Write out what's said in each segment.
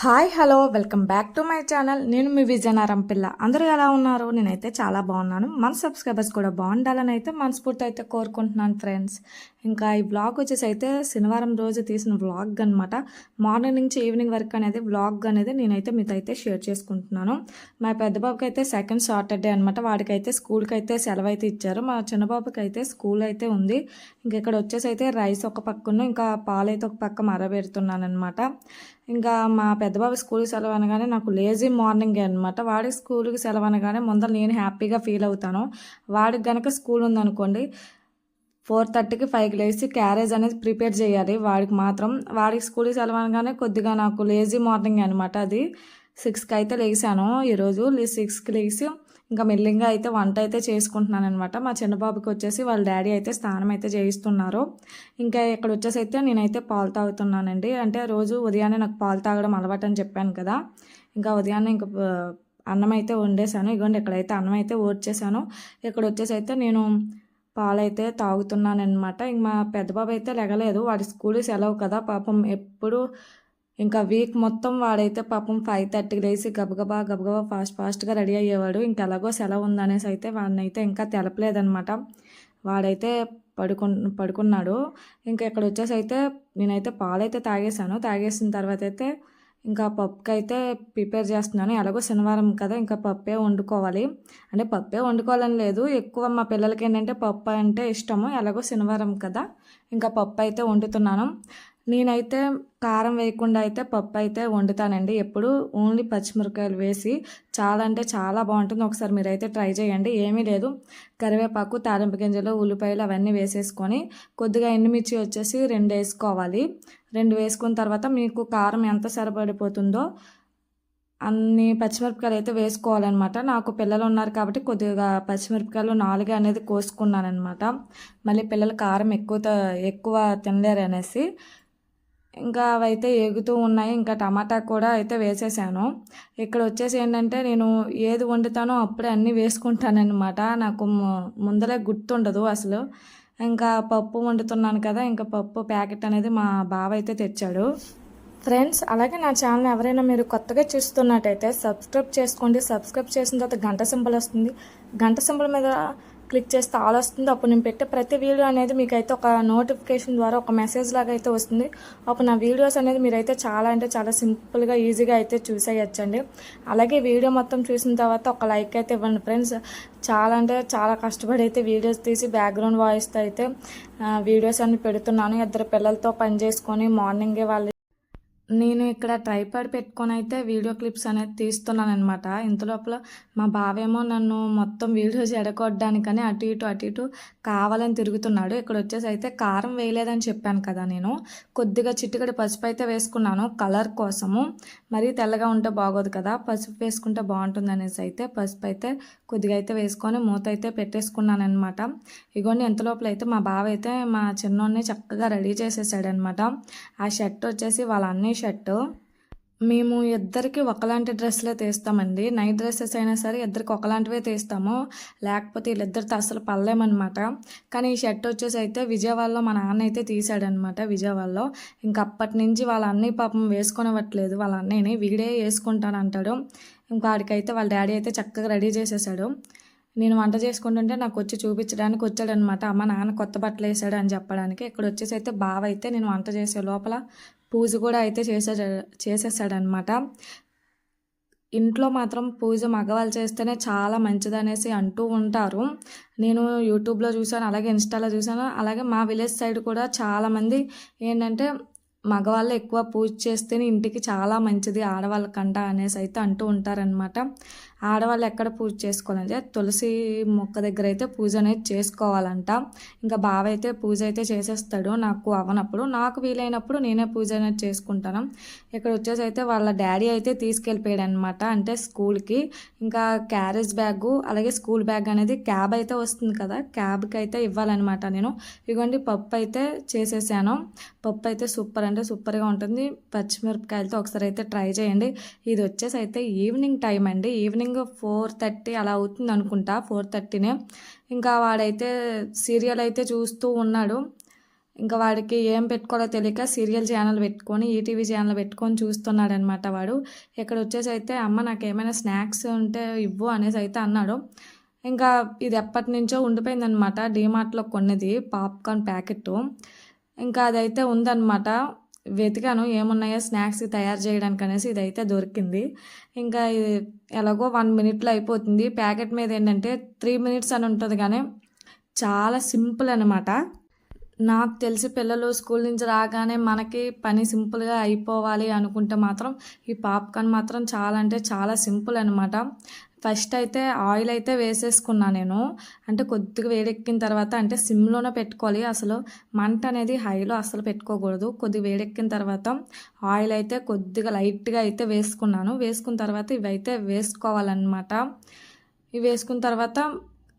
Hi hello welcome back to my channel. నేను మీ విజయనారం పిల్ల. అందరూ ఎలా ఉన్నారు? నేనైతే చాలా బాగున్నాను. మన సబ్స్క్రైబర్స్ కూడా బాగుండాలని అయితే మనస్ఫూర్తి అయితే కోరుకుంటున్నాను ఫ్రెండ్స్. ఇంకా ఈ వ్లాగ్ వచ్చేసి అయితే శనివారం రోజు తీసిన వ్లాగ్ అనమాట. మార్నింగ్ నుంచి ఈవినింగ్ వరకు అనేది వ్లాగ్ అనేది నేనైతే మీతో అయితే షేర్ చేసుకుంటున్నాను. మా పెద్ద బాబుకి అయితే సెకండ్ సాటర్డే అనమాట. వాడికైతే స్కూల్కి అయితే సెలవు అయితే ఇచ్చారు. మా చిన్న బాబుకి అయితే స్కూల్ అయితే ఉంది. ఇంకా ఇక్కడ వచ్చేసి అయితే రైస్ ఒక పక్కను ఇంకా పాలు అయితే ఒక పక్క మరబెడుతున్నాను అనమాట. ఇంకా మా పెద్దబాబు స్కూల్కి సెలవు అనగానే నాకు లేజీ మార్నింగే అనమాట. వాడికి స్కూల్కి సెలవు అనగానే ముందర నేను హ్యాపీగా ఫీల్ అవుతాను. వాడికి కనుక స్కూల్ ఉందనుకోండి 4:30కి 5కి లేచి క్యారేజ్ అనేది ప్రిపేర్ చేయాలి. వాడికి మాత్రం వాడికి స్కూల్కి సెలవు అనగానే కొద్దిగా నాకు లేజీ మార్నింగ్ అనమాట. అది 6కి అయితే లేచాను ఈరోజు. 6కి లేచి ఇంకా మెల్లింగా అయితే వంట అయితే చేసుకుంటున్నాను అనమాట. మా చిన్నబాబుకి వచ్చేసి వాళ్ళ డాడీ అయితే స్నానం అయితే చేయిస్తున్నారు. ఇంకా ఇక్కడ వచ్చేసి అయితే నేనైతే పాలు తాగుతున్నానండి. అంటే రోజు ఉదయాన్నే నాకు పాలు తాగడం అలవాటు అని చెప్పాను కదా. ఇంకా ఉదయాన్నే ఇంకా అన్నం అయితే వండేసాను. ఇదిగోండి ఇక్కడైతే అన్నం అయితే ఓడ్చేసాను. ఇక్కడ వచ్చేసి అయితే నేను పాలైతే తాగుతున్నాను అనమాట. ఇంక మా పెద్ద బాబు అయితే లెగలేదు. వాడి స్కూల్ సెలవు కదా పాపం. ఎప్పుడు ఇంకా వీక్ మొత్తం వాడైతే పాపం 5:30కి లేచి గబగబా ఫాస్ట్గా రెడీ అయ్యేవాడు. ఇంకా ఎలాగో సెలవు ఉందనేసి అయితే వాడిని అయితే ఇంకా తెలపలేదనమాట. వాడైతే పడుకున్నాడు. ఇంకా ఇక్కడ వచ్చేసి అయితే నేనైతే పాలైతే తాగేసిన తర్వాత అయితే ఇంకా పప్పుకి అయితే ప్రిపేర్ చేస్తున్నాను. ఎలాగో శనివారం కదా ఇంకా పప్పే వండుకోవాలి. అంటే పప్పే వండుకోవాలని లేదు, ఎక్కువ మా పిల్లలకి ఏంటంటే పప్పు అంటే ఇష్టము. ఎలాగో శనివారం కదా ఇంకా పప్పు అయితే వండుతున్నాను. నేనైతే కారం వేయకుండా అయితే పప్పు అయితే వండుతానండి. ఎప్పుడు ఓన్లీ పచ్చిమిరపకాయలు వేసి చాలా అంటే చాలా బాగుంటుంది. ఒకసారి మీరైతే ట్రై చేయండి. ఏమీ లేదు, కరివేపాకు, తాలింపు గింజలు, ఉల్లిపాయలు అవన్నీ వేసేసుకొని కొద్దిగా ఎండుమిర్చి వచ్చేసి 2 వేసుకోవాలి. 2 వేసుకున్న తర్వాత మీకు కారం ఎంత సరిపడిపోతుందో అన్ని పచ్చిమిరపకాయలు అయితే వేసుకోవాలన్నమాట. నాకు పిల్లలు ఉన్నారు కాబట్టి కొద్దిగా పచ్చిమిరపకాయలు 4 అనేది కోసుకున్నాను అనమాట. మళ్ళీ పిల్లలు కారం ఎక్కువ తినలేరు అనేసి ఇంకా అవైతే ఎగుతూ ఉన్నాయి. ఇంకా టమాటా కూడా అయితే వేసేసాను. ఇక్కడ వచ్చేసి ఏంటంటే నేను ఏది వండుతానో అప్పుడే అన్నీ వేసుకుంటానన్నమాట. నాకు ముందరే గుర్తుండదు అసలు. ఇంకా పప్పు వండుతున్నాను కదా, ఇంకా పప్పు ప్యాకెట్ అనేది మా బావ అయితే తెచ్చాడు. ఫ్రెండ్స్, అలాగే నా ఛానల్ ఎవరైనా మీరు కొత్తగా చూస్తున్నట్టయితే సబ్స్క్రైబ్ చేసుకోండి. సబ్స్క్రైబ్ చేసిన తర్వాత గంట సింబల్ వస్తుంది. గంట సింబల్ మీద క్లిక్ చేస్తే ఆల్ వస్తుంది. అప్పుడు నేను పెట్టే ప్రతి వీడియో అనేది మీకైతే ఒక నోటిఫికేషన్ ద్వారా ఒక మెసేజ్ లాగా అయితే వస్తుంది. అప్పుడు నా వీడియోస్ అనేది మీరైతే చాలా అంటే చాలా సింపుల్గా ఈజీగా అయితే చూసేయచ్చండి. అలాగే వీడియో మొత్తం చూసిన తర్వాత ఒక లైక్ అయితే ఇవ్వండి ఫ్రెండ్స్. చాలా అంటే చాలా కష్టపడి అయితే వీడియోస్ తీసి బ్యాక్గ్రౌండ్ వాయిస్తో అయితే వీడియోస్ అన్ని పెడుతున్నాను. 2 పిల్లలతో పని చేసుకొని మార్నింగే నేను ఇక్కడ ట్రైపాడ్ పెట్టుకొని అయితే వీడియో క్లిప్స్ అనేది తీస్తున్నాను అనమాట. ఇంతలోపల మా బావేమో నన్ను మొత్తం వీడియోస్ ఎడగొట్టడానికని అటు ఇటు కావాలని తిరుగుతున్నాడు. ఇక్కడ వచ్చేసి అయితే కారం వేయలేదని చెప్పాను కదా, నేను కొద్దిగా చిటికడి పసుపు అయితే వేసుకున్నాను కలర్ కోసము. మరీ తెల్లగా ఉంటే బాగోదు కదా, పసుపు వేసుకుంటే బాగుంటుంది అనేసి అయితే పసుపు అయితే కొద్దిగా అయితే వేసుకొని మూత అయితే పెట్టేసుకున్నాను అనమాట. ఇగోండి ఇంతలోపల అయితే మా బావ అయితే మా చిన్నోడిని చక్కగా రెడీ చేసేసాడనమాట. ఆ షర్ట్ వచ్చేసి వాళ్ళ అన్నయ్య షర్టు. మేము ఇద్దరికి ఒకలాంటి డ్రెస్సులే తీస్తామండి. నైట్ డ్రెస్సెస్ అయినా సరే ఇద్దరికి ఒకలాంటివే తీస్తాము, లేకపోతే వీళ్ళిద్దరితో అసలు పడలేమన్నమాట. కానీ ఈ షర్ట్ వచ్చేసి అయితే విజయవాడలో మా నాన్న అయితే తీసాడనమాట. విజయవాడలో ఇంకా అప్పటి నుంచి వాళ్ళ అన్నయ్య పాపం వేసుకొనివ్వట్లేదు. వాళ్ళ అన్నయ్యని వీడే వేసుకుంటానంటాడు. ఇంకా ఆడికైతే వాళ్ళ డాడీ అయితే చక్కగా రెడీ చేసేసాడు. నేను వంట చేసుకుంటుంటే నాకు వచ్చి చూపించడానికి వచ్చాడనమాట. అమ్మ నాన్న కొత్త బట్టలు వేసాడు అని చెప్పడానికి. ఇక్కడ వచ్చేసి అయితే బావ అయితే నేను వంట చేసే లోపల పూజ కూడా అయితే చేసేసాడనమాట. ఇంట్లో మాత్రం పూజ మగవాళ్ళు చేస్తేనే చాలా మంచిదనేసి అంటూ ఉంటారు. నేను యూట్యూబ్లో చూసాను, అలాగే ఇన్స్టాలో చూసాను. అలాగే మా విలేజ్ సైడ్ కూడా చాలామంది ఏంటంటే మగవాళ్ళు ఎక్కువ పూజ చేస్తేనే ఇంటికి చాలా మంచిది ఆడవాళ్ళకంట అనేసి అయితే అంటూ ఉంటారనమాట. ఆడవాళ్ళు ఎక్కడ పూజ చేసుకోవాలంటే తులసి మొక్క దగ్గర అయితే పూజ అనేది చేసుకోవాలంట. ఇంకా బావ అయితే పూజ అయితే చేసేస్తాడు. నాకు అవనప్పుడు, నాకు వీలైనప్పుడు నేనే పూజ అనేది చేసుకుంటాను. ఇక్కడ వచ్చేసి అయితే వాళ్ళ డాడీ అయితే తీసుకెళ్ళిపోయాడు అనమాట, అంటే స్కూల్కి. ఇంకా క్యారేజ్ బ్యాగు అలాగే స్కూల్ బ్యాగ్ అనేది క్యాబ్ అయితే వస్తుంది కదా, క్యాబ్కి అయితే ఇవ్వాలన్నమాట. నేను ఇదిగోండి పప్పు అయితే చేసేసాను. పప్పు అయితే సూపర్ అంటే సూపర్గా ఉంటుంది. పచ్చిమిరపకాయలతో ఒకసారి అయితే ట్రై చేయండి. ఇది వచ్చేసి అయితే ఈవినింగ్ టైం అండి. ఈవినింగ్ 4:30 అలా అవుతుంది అనుకుంటా, 4:30నే. ఇంకా వాడైతే సీరియల్ అయితే చూస్తూ ఉన్నాడు. ఇంకా వాడికి ఏం పెట్టుకోవాలో తెలియక సీరియల్ ఛానల్ పెట్టుకొని ఈటీవీ ఛానల్ పెట్టుకొని చూస్తున్నాడు అనమాట వాడు. ఇక్కడ వచ్చేసి అయితే అమ్మ నాకు ఏమైనా స్నాక్స్ ఉంటే ఇవ్వు అనేసి అయితే అన్నాడు. ఇంకా ఇది ఎప్పటి నుంచో ఉండిపోయిందనమాట, డీమార్ట్లో కొన్నది పాప్కార్న్ ప్యాకెట్. ఇంకా అదైతే ఉందన్నమాట. వెతికాను ఏమున్నాయో స్నాక్స్ తయారు చేయడానికి అనేసి, ఇదైతే దొరికింది. ఇంకా ఇది ఎలాగో 1 మినిట్లో అయిపోతుంది. ప్యాకెట్ మీద ఏంటంటే 3 మినిట్స్ అని ఉంటుంది, కానీ చాలా సింపుల్ అనమాట. నాకు తెలిసి పిల్లలు స్కూల్ నుంచి రాగానే మనకి పని సింపుల్గా అయిపోవాలి అనుకుంటే మాత్రం ఈ పాప్కార్న్ మాత్రం చాలా అంటే చాలా సింపుల్ అనమాట. ఫస్ట్ అయితే ఆయిల్ అయితే వేసేసుకున్నా నేను. అంటే కొద్దిగా వేడెక్కిన తర్వాత, అంటే సిమ్లోనే పెట్టుకోవాలి, అసలు మంట అనేది హైలో అసలు పెట్టుకోకూడదు. కొద్దిగా వేడెక్కిన తర్వాత ఆయిల్ అయితే కొద్దిగా లైట్గా అయితే వేసుకున్నాను. వేసుకున్న తర్వాత ఇవైతే వేసుకోవాలన్నమాట. ఇవి వేసుకున్న తర్వాత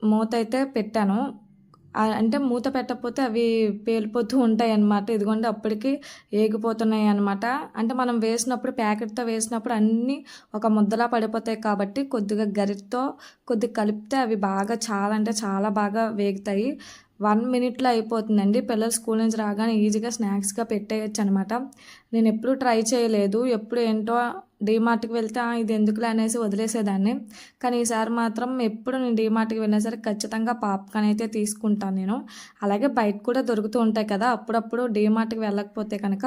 మూత అయితే పెట్టాను. అంటే మూత పెట్టకపోతే అవి పేలిపోతూ ఉంటాయి అన్నమాట. ఇదిగోండి అప్పటికి ఏగిపోతున్నాయి అనమాట. అంటే మనం వేసినప్పుడు ప్యాకెట్తో వేసినప్పుడు అన్నీ ఒక ముద్దలా పడిపోతాయి కాబట్టి కొద్దిగా గరిటతో కొద్దిగా కలిపితే అవి బాగా చాలా అంటే చాలా బాగా వేగుతాయి. 1 మినిట్లో అయిపోతుందండి. పిల్లలు స్కూల్ నుంచి రాగానే ఈజీగా స్నాక్స్గా పెట్టేయచ్చు అనమాట. నేను ఎప్పుడూ ట్రై చేయలేదు. ఎప్పుడు ఏంటో డీమార్ట్కి వెళ్తే ఇది ఎందుకులే అనేసి వదిలేసేదాన్ని. కానీ ఈసారి మాత్రం ఎప్పుడు నేను డీమార్ట్కి వెళ్ళినా సరే ఖచ్చితంగా పాప్కార్న్ అయితే తీసుకుంటాను నేను. అలాగే బయట కూడా దొరుకుతూ ఉంటాయి కదా, అప్పుడప్పుడు డీమార్ట్కి వెళ్ళకపోతే కనుక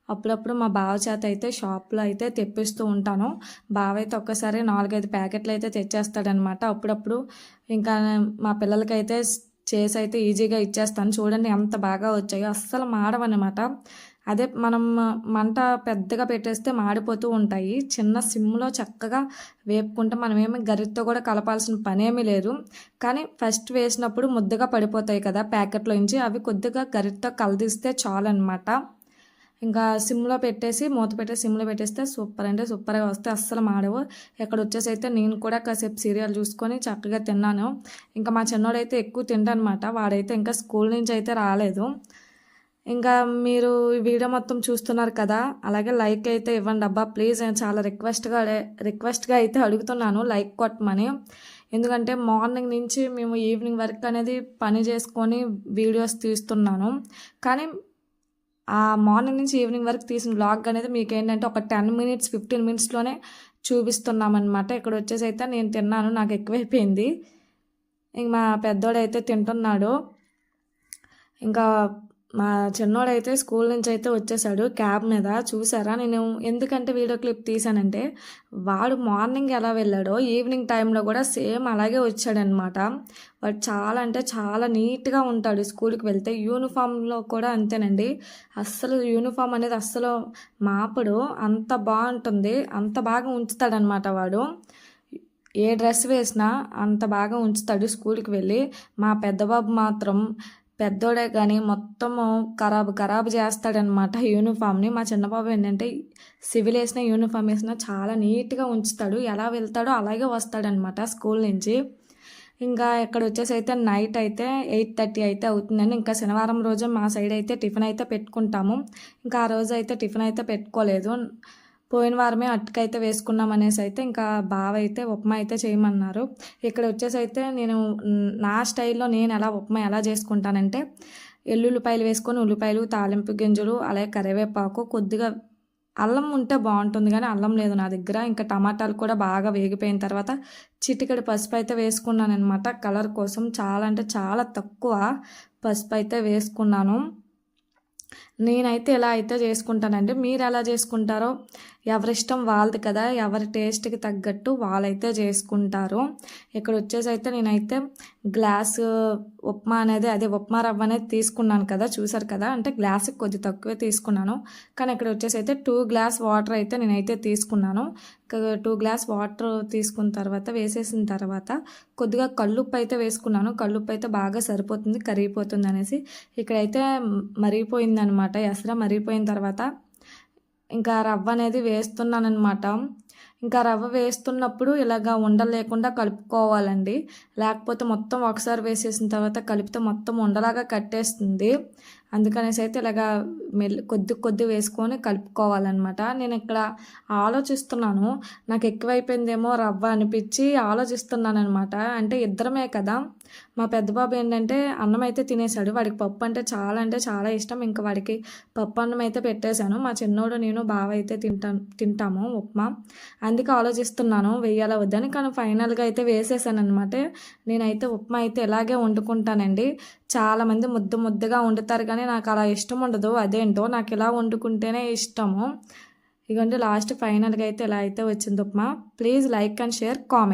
అప్పుడప్పుడు మా బావ చేత అయితే షాప్లో అయితే తెప్పిస్తూ ఉంటాను. బావ అయితే ఒక్కసారి 4-5 ప్యాకెట్లు అయితే తెచ్చేస్తాడనమాట. అప్పుడప్పుడు ఇంకా మా పిల్లలకైతే చేసి అయితే ఈజీగా ఇచ్చేస్తాను. చూడండి ఎంత బాగా వచ్చాయో, అస్సలు మాడవన్నమాట. అదే మనం మంట పెద్దగా పెట్టేస్తే మాడిపోతూ ఉంటాయి. చిన్న సిమ్లో చక్కగా వేపుకుంటే మనమేమి గరిటతో కూడా కలపాల్సిన పనేమీ లేదు. కానీ ఫస్ట్ వేసినప్పుడు ముద్దగా పడిపోతాయి కదా ప్యాకెట్లో నుంచి, అవి కొద్దిగా గరిటతో కలదిస్తే చాలు అనమాట. ఇంకా సిమ్లో పెట్టేసి మూత పెట్టేసి సిమ్లో పెట్టేస్తే సూపర్ అంటే సూపర్గా వస్తే అస్సలు మాడవు. ఇక్కడ వచ్చేసి అయితే నేను కూడా కాసేపు సీరియల్ చూసుకొని చక్కగా తిన్నాను. ఇంకా మా చిన్నోడైతే ఎక్కువ తింటానమాట. వాడైతే ఇంకా స్కూల్ నుంచి అయితే రాలేదు. ఇంకా మీరు ఈ వీడియో మొత్తం చూస్తున్నారు కదా, అలాగే లైక్ అయితే ఇవ్వండి అబ్బా ప్లీజ్. నేను చాలా రిక్వెస్ట్గా అయితే అడుగుతున్నాను లైక్ కొట్టమని. ఎందుకంటే మార్నింగ్ నుంచి మేము ఈవినింగ్ వరకు అనేది పని చేసుకొని వీడియోస్ తీస్తున్నాను. కానీ ఆ మార్నింగ్ నుంచి ఈవినింగ్ వరకు తీసిన వ్లాగ్ అనేది మీకు ఏంటంటే ఒక 10 మినిట్స్ 15 మినిట్స్లోనే చూపిస్తున్నామన్నమాట. ఇక్కడ వచ్చేసి అయితే నేను తిన్నాను, నాకు ఎక్కువైపోయింది. ఇంక మా పెద్దోడైతే తింటున్నాడు. ఇంకా మా చిన్నోడైతే స్కూల్ నుంచి అయితే వచ్చేసాడు క్యాబ్ మీద. చూసారా నేను ఎందుకంటే వీడియో క్లిప్ తీసానంటే, వాడు మార్నింగ్ ఎలా వెళ్ళాడో ఈవినింగ్ టైంలో కూడా సేమ్ అలాగే వచ్చాడనమాట. వాడు చాలా అంటే చాలా నీట్గా ఉంటాడు స్కూల్కి వెళ్తే. యూనిఫామ్లో కూడా అంతేనండి, అస్సలు యూనిఫామ్ అనేది అస్సలు మాపడు, అంత బాగుంటుంది, అంత బాగా ఉంచుతాడనమాట వాడు. ఏ డ్రెస్ వేసినా అంత బాగా ఉంచుతాడు స్కూల్కి వెళ్ళి. మా పెద్దబాబు మాత్రం పెద్దోడే కానీ మొత్తము ఖరాబు చేస్తాడనమాట యూనిఫామ్ని. మా చిన్నబాబు ఏంటంటే సివిల్ వేసిన యూనిఫామ్ వేసినా చాలా నీట్గా ఉంచుతాడు, ఎలా వెళ్తాడో అలాగే వస్తాడనమాట స్కూల్ నుంచి. ఇంకా ఇక్కడ వచ్చేసి అయితే నైట్ అయితే 8:30 అయితే అవుతుందండి. ఇంకా శనివారం రోజు మా సైడ్ అయితే టిఫిన్ అయితే పెట్టుకుంటాము. ఇంకా ఆ రోజు అయితే టిఫిన్ అయితే పెట్టుకోలేదు. పోయిన వారమే అట్టుకైతే వేసుకున్నాం అనేసి అయితే ఇంకా బావ అయితే ఉప్మా అయితే చేయమన్నారు. ఇక్కడ వచ్చేసి అయితే నేను నా స్టైల్లో నేను ఉప్మా ఎలా చేసుకుంటానంటే, ఎల్లుల్లిపాయలు వేసుకొని ఉల్లిపాయలు, తాలింపు గింజలు, అలాగే కరివేపాకు, కొద్దిగా అల్లం ఉంటే బాగుంటుంది కానీ అల్లం లేదు నా దగ్గర. ఇంకా టమాటాలు కూడా బాగా వేగిపోయిన తర్వాత చిటికెడు పసుపు అయితే వేసుకున్నాను అనమాట కలర్ కోసం. చాలా అంటే చాలా తక్కువ పసుపు అయితే వేసుకున్నాను. నేనైతే ఎలా అయితే చేసుకుంటానండి, మీరు ఎలా చేసుకుంటారో ఎవరిష్టం వాళ్ళది కదా, ఎవరి టేస్ట్కి తగ్గట్టు వాళ్ళైతే చేసుకుంటారు. ఇక్కడ వచ్చేసి అయితే నేనైతే గ్లాసు ఉప్మా అనేది అదే ఉప్మా రవ్వ అనేది తీసుకున్నాను కదా, చూసారు కదా, అంటే గ్లాసుకి కొద్ది తక్కువే తీసుకున్నాను. కానీ ఇక్కడ వచ్చేసి అయితే 2 గ్లాస్ వాటర్ అయితే నేనైతే తీసుకున్నాను. 2 గ్లాస్ వాటర్ తీసుకున్న తర్వాత వేసేసిన తర్వాత కొద్దిగా కల్లుప్పు అయితే వేసుకున్నాను. కల్లుప్పు అయితే బాగా సరిపోతుంది, కరిగిపోతుంది అనేసి. ఇక్కడైతే మరిగిపోయింది అనమాట, ఎసర మరిగిపోయిన తర్వాత ఇంకా రవ్వ అనేది వేస్తున్నాను అనమాట. ఇంకా రవ్వ వేస్తున్నప్పుడు ఇలాగా ఉండలు లేకుండా కలుపుకోవాలండి. లేకపోతే మొత్తం ఒకసారి వేసేసిన తర్వాత కలిపితే మొత్తం ఉండలాగా కట్టేస్తుంది. అందుకనేసి అయితే ఇలాగా కొద్ది వేసుకొని కలుపుకోవాలన్నమాట. నేను ఇక్కడ ఆలోచిస్తున్నాను, నాకు ఎక్కువైపోయిందేమో రవ్వ అనిపించి ఆలోచిస్తున్నానమాట. అంటే ఇద్దరమే కదా. మా పెద్ద బాబు ఏంటంటే అన్నం అయితే తినేసాడు. వాడికి పప్పు అంటే చాలా ఇష్టం. ఇంకా వాడికి పప్పు అన్నం అయితే పెట్టేశాను. మా చిన్నోడు నేను బావ అయితే తింటాము ఉప్మా. అందుకే ఆలోచిస్తున్నాను వెయ్యాలా వద్దని. కానీ ఫైనల్గా అయితే వేసేసాను అనమాట. నేనైతే ఉప్మా అయితే ఇలాగే వండుకుంటానండి. చాలామంది ముద్దగా వండుతారు కానీ నాకు అలా ఇష్టం ఉండదు. అదేంటో నాకు ఇలా వండుకుంటేనే ఇష్టము. ఇదిగోండి లాస్ట్ ఫైనల్గా అయితే ఇలా అయితే వచ్చింది upma. Please like and share comment.